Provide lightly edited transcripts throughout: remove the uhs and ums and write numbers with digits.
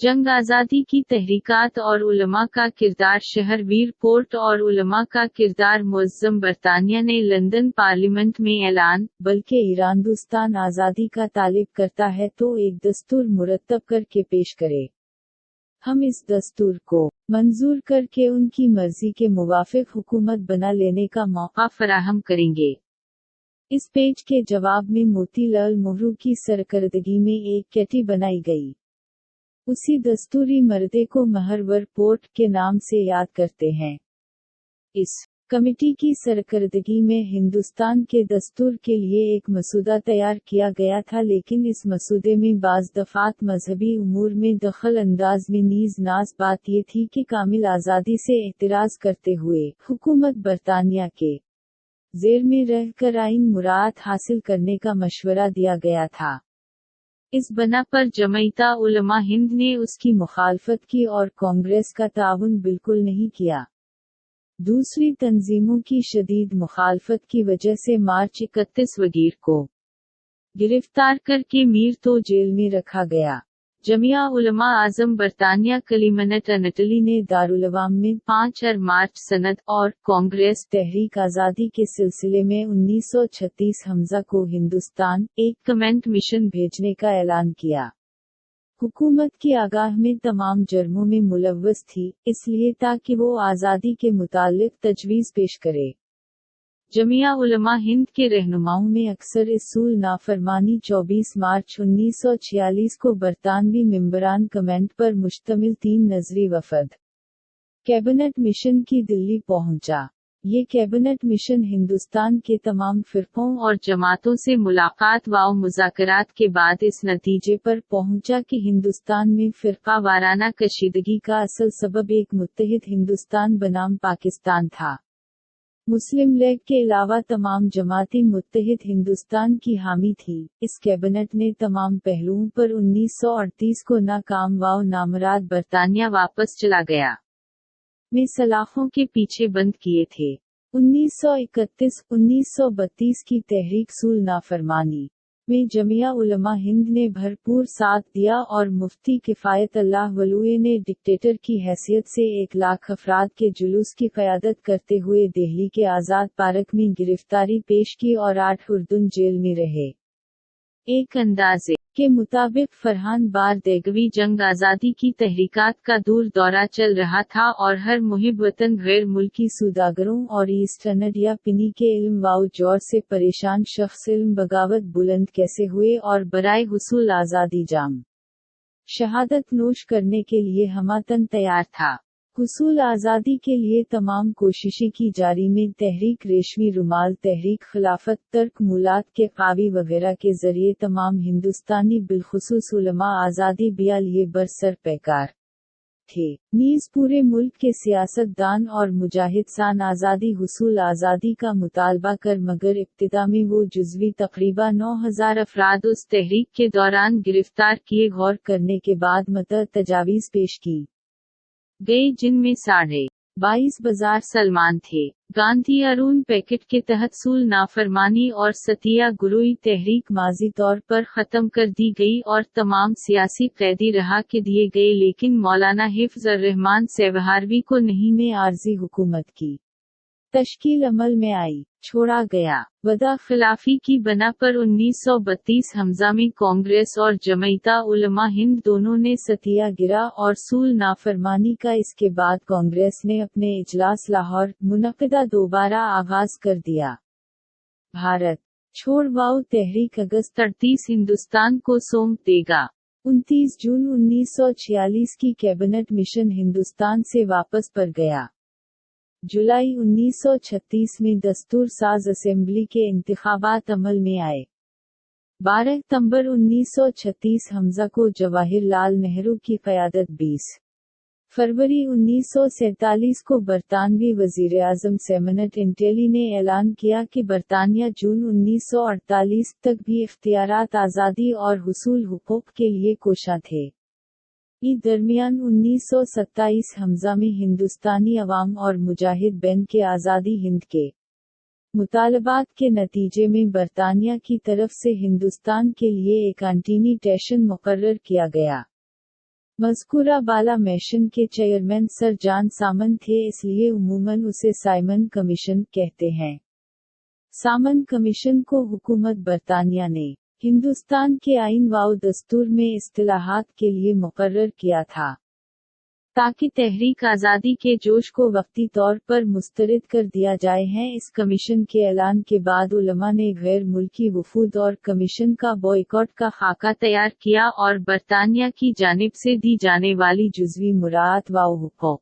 جنگ آزادی کی تحریکات اور علماء کا کردار شہر ویر پورٹ اور علماء کا کردار معظم برطانیہ نے لندن پارلیمنٹ میں اعلان، بلکہ ایران آزادی کا طالب کرتا ہے تو ایک دستور مرتب کر کے پیش کرے۔ ہم اس دستور کو منظور کر کے ان کی مرضی کے موافق حکومت بنا لینے کا موقع فراہم کریں گے۔ اس پیج کے جواب میں موتی لال نہرو کی سرکردگی میں ایک کمیٹی بنائی گئی۔ اسی دستوری مردے کو مہرور پورٹ کے نام سے یاد کرتے ہیں۔ اس کمیٹی کی سرکردگی میں ہندوستان کے دستور کے لیے ایک مسودہ تیار کیا گیا تھا، لیکن اس مسودے میں بعض دفعات مذہبی امور میں دخل انداز میں نیز ناز بات یہ تھی کہ کامل آزادی سے اعتراض کرتے ہوئے حکومت برطانیہ کے زیر میں رہ کر آئین مراعات حاصل کرنے کا مشورہ دیا گیا تھا۔ اس بنا پر جمعیتہ علماء ہند نے اس کی مخالفت کی اور کانگریس کا تعاون بالکل نہیں کیا۔ دوسری تنظیموں کی شدید مخالفت کی وجہ سے مارچ 31 وگیر کو گرفتار کر کے میر تو جیل میں رکھا گیا۔ جمعیہ علماء اعظم برطانیہ کلیمنٹ انٹلی نے دارالعوام میں 5 مارچ سند اور کانگریس تحریک آزادی کے سلسلے میں 1936 حمزہ کو ہندوستان ایک کمنٹ مشن بھیجنے کا اعلان کیا۔ حکومت کی آگاہ میں تمام جرموں میں ملوث تھی، اس لیے تاکہ وہ آزادی کے متعلق تجویز پیش کرے۔ جمعیہ علماء ہند کے رہنماؤں میں اکثر اصول نافرمانی 24 مارچ 1946 کو برطانوی ممبران کمنٹ پر مشتمل 3 نظری وفد کیبنٹ مشن کی دلی پہنچا۔ یہ کیبنٹ مشن ہندوستان کے تمام فرقوں اور جماعتوں سے ملاقات و مذاکرات کے بعد اس نتیجے پر پہنچا کہ ہندوستان میں فرقہ وارانہ کشیدگی کا اصل سبب ایک متحد ہندوستان بنام پاکستان تھا۔ مسلم لیگ کے علاوہ تمام جماعتیں متحد ہندوستان کی حامی تھیں۔ اس کیبنٹ نے تمام پہلوؤں پر 1938 کو ناکام و نامراد برطانیہ واپس چلا گیا میں سلاخوں کے پیچھے بند کیے تھے۔ 1931-1932 کی تحریک سول نافرمانی میں جمعیہ علماء ہند نے بھرپور ساتھ دیا اور مفتی کفایت اللہ ولوے نے ڈکٹیٹر کی حیثیت سے 1 لاکھ افراد کے جلوس کی قیادت کرتے ہوئے دہلی کے آزاد پارک میں گرفتاری پیش کی اور 8 اردن جیل میں رہے۔ ایک اندازے کے مطابق فرحان بار دیگوی جنگ آزادی کی تحریکات کا دور دورہ چل رہا تھا اور ہر محب وطن غیر ملکی سوداگروں اور ایسٹ انڈیا پنی کے علم و جور سے پریشان شخص علم بغاوت بلند کیسے ہوئے اور برائے حصول آزادی جام شہادت نوش کرنے کے لیے ہماتن تیار تھا۔ حصول آزادی کے لیے تمام کوششیں کی جاری میں تحریک ریشمی رومال، تحریک خلافت، ترک مولات کے قاوی وغیرہ کے ذریعے تمام ہندوستانی بالخصوص علماء آزادی بیا لیے برسر پیکار تھے۔ نیز پورے ملک کے سیاست دان اور مجاہد سان آزادی حصول آزادی کا مطالبہ کر مگر ابتدا میں وہ جزوی تقریباً 9000 افراد اس تحریک کے دوران گرفتار کیے غور کرنے کے بعد تجاویز پیش کی گئی، جن میں 22.5 بازار سلمان تھے۔ گاندھی ارون پیکٹ کے تحت سول نافرمانی اور ستیہ گروئی تحریک ماضی طور پر ختم کر دی گئی اور تمام سیاسی قیدی رہا کے دیے گئے، لیکن مولانا حفظ الرحمان سیوہاروی کو نہیں میں عارضی حکومت کی تشکیل عمل میں آئی چھوڑا گیا۔ وعدہ خلافی کی بنا پر 1932 حمزہ میں کانگریس اور جمعیتہ علماء ہند دونوں نے ستیہ گرہ اور سول نافرمانی کا۔ اس کے بعد کانگریس نے اپنے اجلاس لاہور منعقدہ دوبارہ آغاز کر دیا۔ بھارت چھوڑ واؤ تحریک اگست 38 ہندوستان کو سونپ دے گا۔ 29 جون 1946 کی کیبنٹ مشن ہندوستان سے واپس پر گیا۔ جولائی 1936 میں دستور ساز اسمبلی کے انتخابات عمل میں آئے۔ 12 ستمبر 1936 حمزہ کو جواہر لال نہرو کی قیادت 20 فروری 1947 کو برطانوی وزیراعظم سیمنٹ انٹیلی نے اعلان کیا کہ برطانیہ جون 1948 تک بھی اختیارات آزادی اور حصول حقوق کے لیے کوشاں تھے۔ درمیان 1927 حمزہ میں ہندوستانی عوام اور مجاہد بین کے آزادی ہند کے مطالبات کے نتیجے میں برطانیہ کی طرف سے ہندوستان کے لیے ایک اینٹی ٹیشن مقرر کیا گیا۔ मज़कूरा बाला मिशन के चेयरमैन सर जॉन सामन थे, इसलिए उमूमन उसे साइमन कमीशन कहते हैं। सामन कमीशन को हुकूमत बरतानिया ने हिंदुस्तान के आइन व दस्तूर में इस्तिलाहात के लिए मुकर्रर किया था, ताकि तहरीक आज़ादी के जोश को वक्ती तौर पर मुस्तरद कर दिया जाए है। इस कमीशन के ऐलान के बाद उलमा ने गैर मुल्की वफूद और कमीशन का बॉयकॉट का खाका तैयार किया और बरतानिया की जानिब से दी जाने वाली जुज़वी मुराआत व हुकूक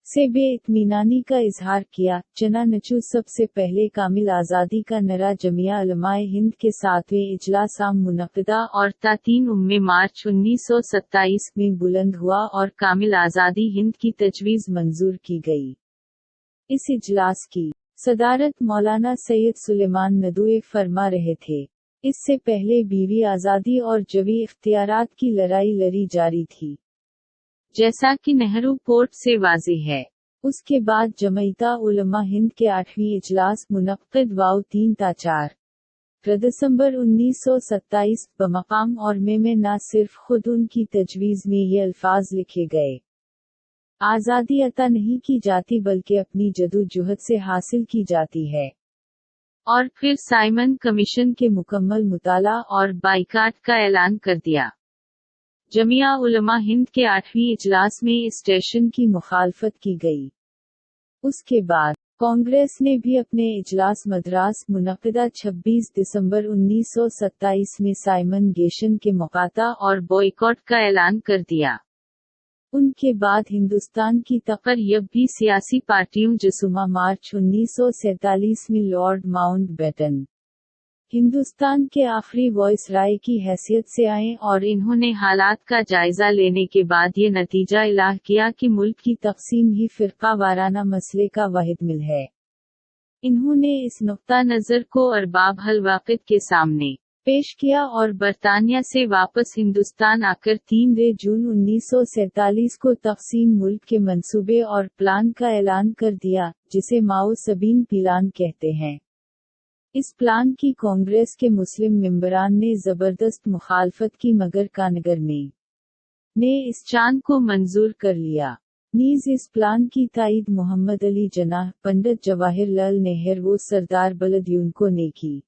से बेइत्मीनानी का इजहार किया। चनानचू सबसे पहले कामिल आज़ादी का नरा जमिया उलमाए हिंद के 7वें इजलास आम मुनक़दा और 3 मार्च 1927 में बुलंद हुआ और कामिल आज़ादी हिंद की तजवीज़ मंजूर की गई। इस इजलास की सदारत मौलाना सैयद सुलेमान नदुए फरमा रहे थे। इससे पहले बीवी आज़ादी और जवी इख्तियारात की लड़ाई लड़ी जारी थी, जैसा कि नेहरू पोर्ट से वाज़ेह है। उसके बाद जमईता उलमा हिंद के 8वीं इजलास मुनक़्क़द व 3 ता 4 दिसंबर 1927 बमकाम और में न सिर्फ खुद उनकी तजवीज़ में ये अल्फाज लिखे गए, आज़ादी अता नहीं की जाती बल्कि अपनी जदोजहद से हासिल की जाती है। और फिर साइमन कमीशन के मुकम्मल मुताला और बाइकाट का ऐलान कर दिया। जमिया उलमा हिंद के 8वीं इजलास में इस स्टेशन की मुखालफत की गई। उसके बाद कांग्रेस ने भी अपने इजलास मद्रास मुनक़दा 26 दिसंबर 1927 में साइमन गेशन के मुक़ाता और बॉयकॉट का ऐलान कर दिया। उनके बाद हिंदुस्तान की तक़रीब भी सियासी पार्टियों जसुमा मार्च 1947 में लॉर्ड माउंटबेटन हिंदुस्तान के आखिरी वॉइस राय की हैसियत से आए और इन्होंने हालात का जायजा लेने के बाद ये नतीजा इलाह किया कि मुल्क की तक़सीम ही फ़िरक़ा वाराना मसले का वाहिद मिल है। इन्होंने इस नुक्ता नज़र को अरबाब हल वाक़िद के सामने पेश किया और बरतानिया से वापस हिंदुस्तान आकर 3 जून 1947 को तक़सीम मुल्क के मंसूबे और प्लान का ऐलान कर दिया, जिसे माओ सबीन प्लान कहते हैं। इस प्लान की कांग्रेस के मुस्लिम मेंबरान ने जबरदस्त मुखालफत की, मगर कानगर में ने इस चांद को मंजूर कर लिया। नीज इस प्लान की ताईद मोहम्मद अली जनाह, पंडित जवाहरलाल नेहरू व सरदार बलदयूनको ने की।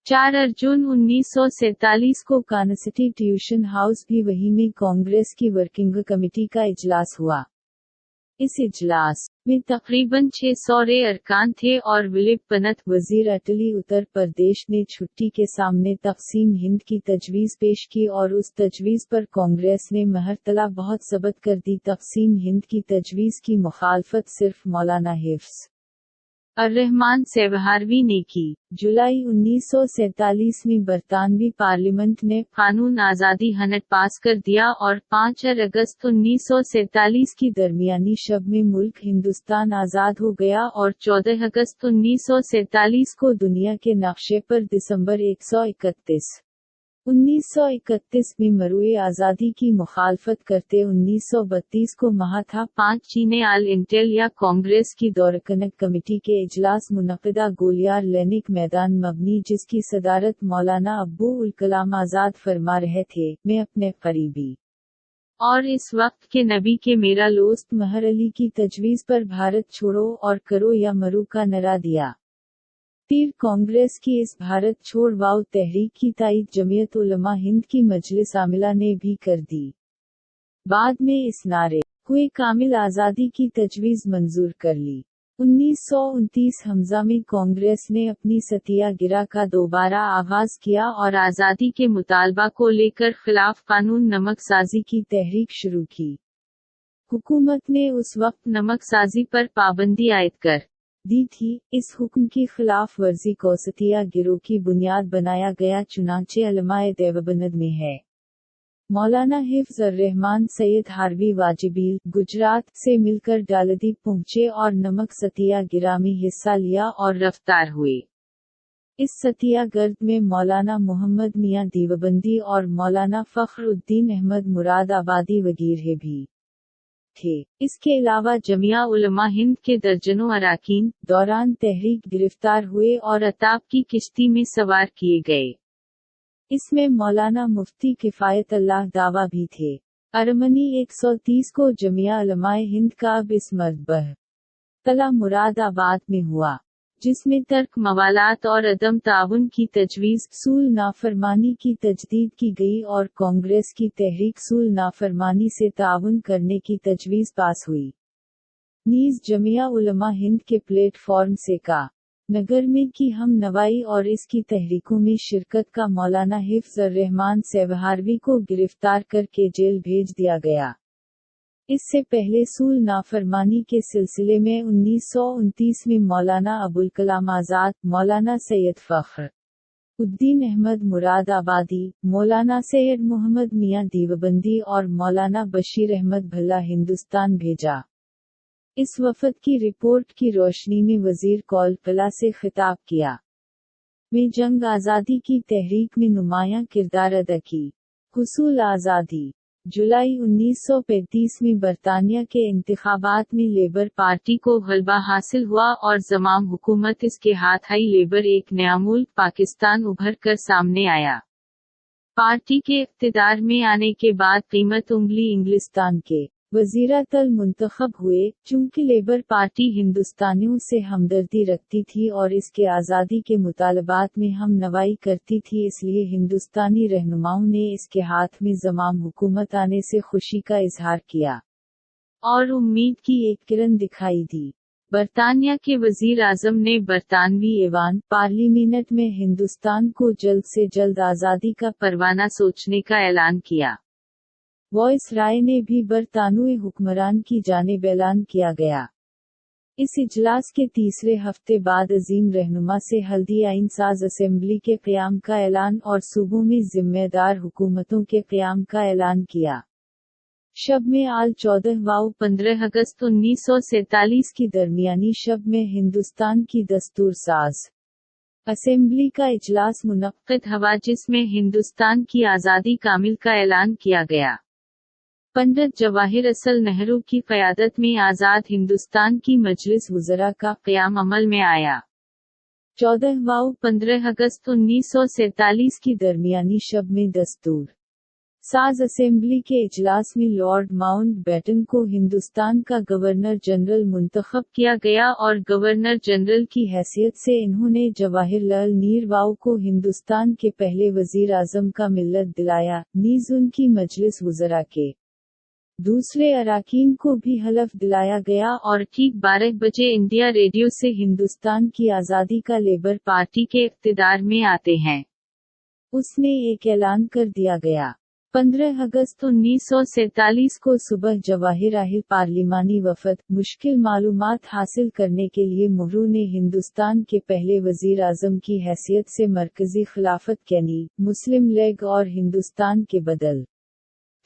4 जून 1947 को कॉन्स्टिट्यूशन हाउस भी वही में कांग्रेस की वर्किंग कमेटी का इजलास हुआ। इस इजलास में तकरीबन 600 अरकान थे और विलिप पन्त वजीर अटली उत्तर प्रदेश ने छुट्टी के सामने तक़सीम हिंद की तजवीज़ पेश की और उस तजवीज़ पर कांग्रेस ने महरतला बहुत सबत कर दी। तक़सीम हिंद की तजवीज़ की मुखालफत सिर्फ मौलाना हिफ्ज़ अर्रहमान सेवहारवी ने की। जुलाई 1947 में बरतानवी पार्लियामेंट ने कानून आज़ादी हनट पास कर दिया और 5 अगस्त 1947 की दरमियानी शब में मुल्क हिंदुस्तान आज़ाद हो गया और 14 अगस्त 1947 को दुनिया के नक्शे पर दिसंबर 1931 में मरूए आज़ादी की मुखालफत करते 1932 को महाथा 5 चीने आल इंटेल या कांग्रेस की दौरकनक कमेटी के इजलास मुनक़दा गोलियार लैनिक मैदान मबनी, जिसकी सदारत मौलाना अब्बू उल कलाम आज़ाद फरमा रहे थे, में अपने करीबी और इस वक्त के नबी के मेरा दोस्त महर अली की तजवीज़ पर भारत छोड़ो और करो या मरो का नारा दिया। पीर कांग्रेस की इस भारत छोड़ वाव तहरीक की ताईद जमियत उलमा हिंद की मजलिस आमिला ने भी कर दी। बाद में इस नारे हुए कामिल आज़ादी की तजवीज़ मंजूर कर ली। 1929 हमज़ा में कांग्रेस ने अपनी सत्याग्रह का दोबारा आगाज किया और आज़ादी के मुतालबा को लेकर खिलाफ कानून नमक साजी की तहरीक शुरू की। हुकूमत ने उस वक्त नमक साजी पर पाबंदी आयद कर दी थी। इस हुक्म की खिलाफ वर्जी को सत्याग्रह की बुनियाद बनाया गया, चुनांचे अलमाए देवबंद में है। मौलाना हिफ्ज़ अर्रहमान सैयद हारवी वाजिबील गुजरात से मिलकर डालदीप पहुंचे और नमक सत्याग्रह में हिस्सा लिया और गिरफ्तार हुए। इस सत्याग्रह में मौलाना मोहम्मद मियां दीवबंदी और मौलाना फ़ख्रुद्दीन अहमद मुराद आबादी वगैरह भी थे। इसके अलावा जमिया उलमा हिंद के दर्जनों अराकीन दौरान तहरीक गिरफ्तार हुए और अताब की किश्ती में सवार किए गए। इसमें मौलाना मुफ्ती किफ़ायत अल्लाह दावा भी थे। अरमनी 130 को जमिया उलमाए हिंद का अब इस मरतबह तला मुरादाबाद में हुआ, जिसमें तर्क मवालात और अदम ताउन की तजवीज़, सूल नाफरमानी की तजदीद की गई और कांग्रेस की तहरीक सूल नाफरमानी से ताउन करने की तजवीज़ पास हुई। नीज़ जमिया उलमा हिंद के प्लेटफॉर्म से का नगर में की हम नवाई और इसकी तहरीकों में शिरकत का मौलाना हिफ्ज़ रहमान सेवहारवी को गिरफ्तार करके जेल भेज दिया गया। इससे पहले सूल नाफरमानी के सिलसिले में 1929 में मौलाना अबुल कलाम आज़ाद, मौलाना सैयद फ़ख्र उद्दीन अहमद मुरादाबादी, मौलाना सैयद मोहम्मद मियां दीवबंदी और मौलाना बशीर अहमद भल्ला हिंदुस्तान भेजा। इस वफद की रिपोर्ट की रोशनी में वजीर कौल से खिताब किया। में जंग आज़ादी की तहरीक में नुमायां किरदार अदा की। हुसूल आज़ादी। जुलाई 1935 में बरतानिया के इंतखाबात में लेबर पार्टी को गलबा हासिल हुआ और ज़माम हुकूमत इसके हाथ आई। लेबर एक नया मुल्क पाकिस्तान उभर कर सामने आया। पार्टी के इक़्तिदार में आने के बाद कीमत उंगली इंग्लिस्तान के वज़ीर-ए-आला मुंतखब हुए। चूंकि लेबर पार्टी हिंदुस्तानियों से हमदर्दी रखती थी और इसके आज़ादी के मुतालबात में हम नवाई करती थी, इसलिए हिंदुस्तानी रहनुमाओं ने इसके हाथ में ज़माम हुकूमत आने से खुशी का इजहार किया और उम्मीद की एक किरण दिखाई दी। बरतानिया के वज़ीर आज़म ने बरतानवी ऐवान पार्लियामेंट में हिंदुस्तान को जल्द से जल्द आज़ादी का परवाना सोचने का ऐलान किया। वॉइस राय ने भी बरतानवी हुक्मरान की जानिब ऐलान किया गया। इस इजलास के तीसरे हफ्ते बाद अजीम रहनुमा से हल्दी आइन साज असेंबली के क़याम का ऐलान और सूबों में जिम्मेदार हुकूमतों के क़याम का ऐलान किया। शब में आल 14-15 अगस्त 1947 की दरमियानी शब में हिंदुस्तान की दस्तूर साज असेंबली का इजलास मुनक्किद हुआ, जिसमें हिंदुस्तान की आज़ादी कामिल का ऐलान किया गया। पंडित जवाहिर असल नेहरू की क़यादत में आज़ाद हिंदुस्तान की मजलिस वज़रा का क़याम अमल में आया। 14-15 अगस्त 1947 की दरमियानी शब में दस्तूर साज असेंबली के इजलास में लॉर्ड माउंटबेटन को हिंदुस्तान का गवर्नर जनरल मुंतखब किया गया और गवर्नर जनरल की हैसियत से इन्होंने जवाहिरलाल नेहरू को हिंदुस्तान के पहले वज़ीर आज़म का मिल्लत दिलाया। नीज़ उनकी मजलिस वज़रा के दूसरे अराकीन को भी हलफ दिलाया गया और ठीक 12 बजे इंडिया रेडियो से हिंदुस्तान की आज़ादी का लेबर पार्टी के इक़्तिदार में आते हैं उसने एक ऐलान कर दिया गया। 15 अगस्त 1947 को सुबह जवाहिर पार्लिमानी वफद मुश्किल मालूमात हासिल करने के लिए मुहरू ने हिंदुस्तान के पहले वज़ीर आज़म की हैसियत से मरकज़ी खिलाफत कैनी, मुस्लिम लीग और हिंदुस्तान के बदल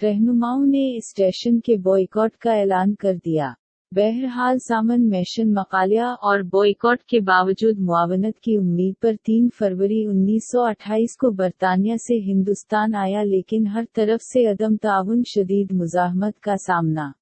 रहनुमाओं ने स्टेशन के बॉयकॉट का ऐलान कर दिया। बहरहाल सामन मेशन मकालिया और बॉयकॉट के बावजूद मुआवनत की उम्मीद पर 3 फरवरी 1928 को बरतानिया से हिंदुस्तान आया, लेकिन हर तरफ से अदम ताउन शदीद मुज़ाहमत का सामना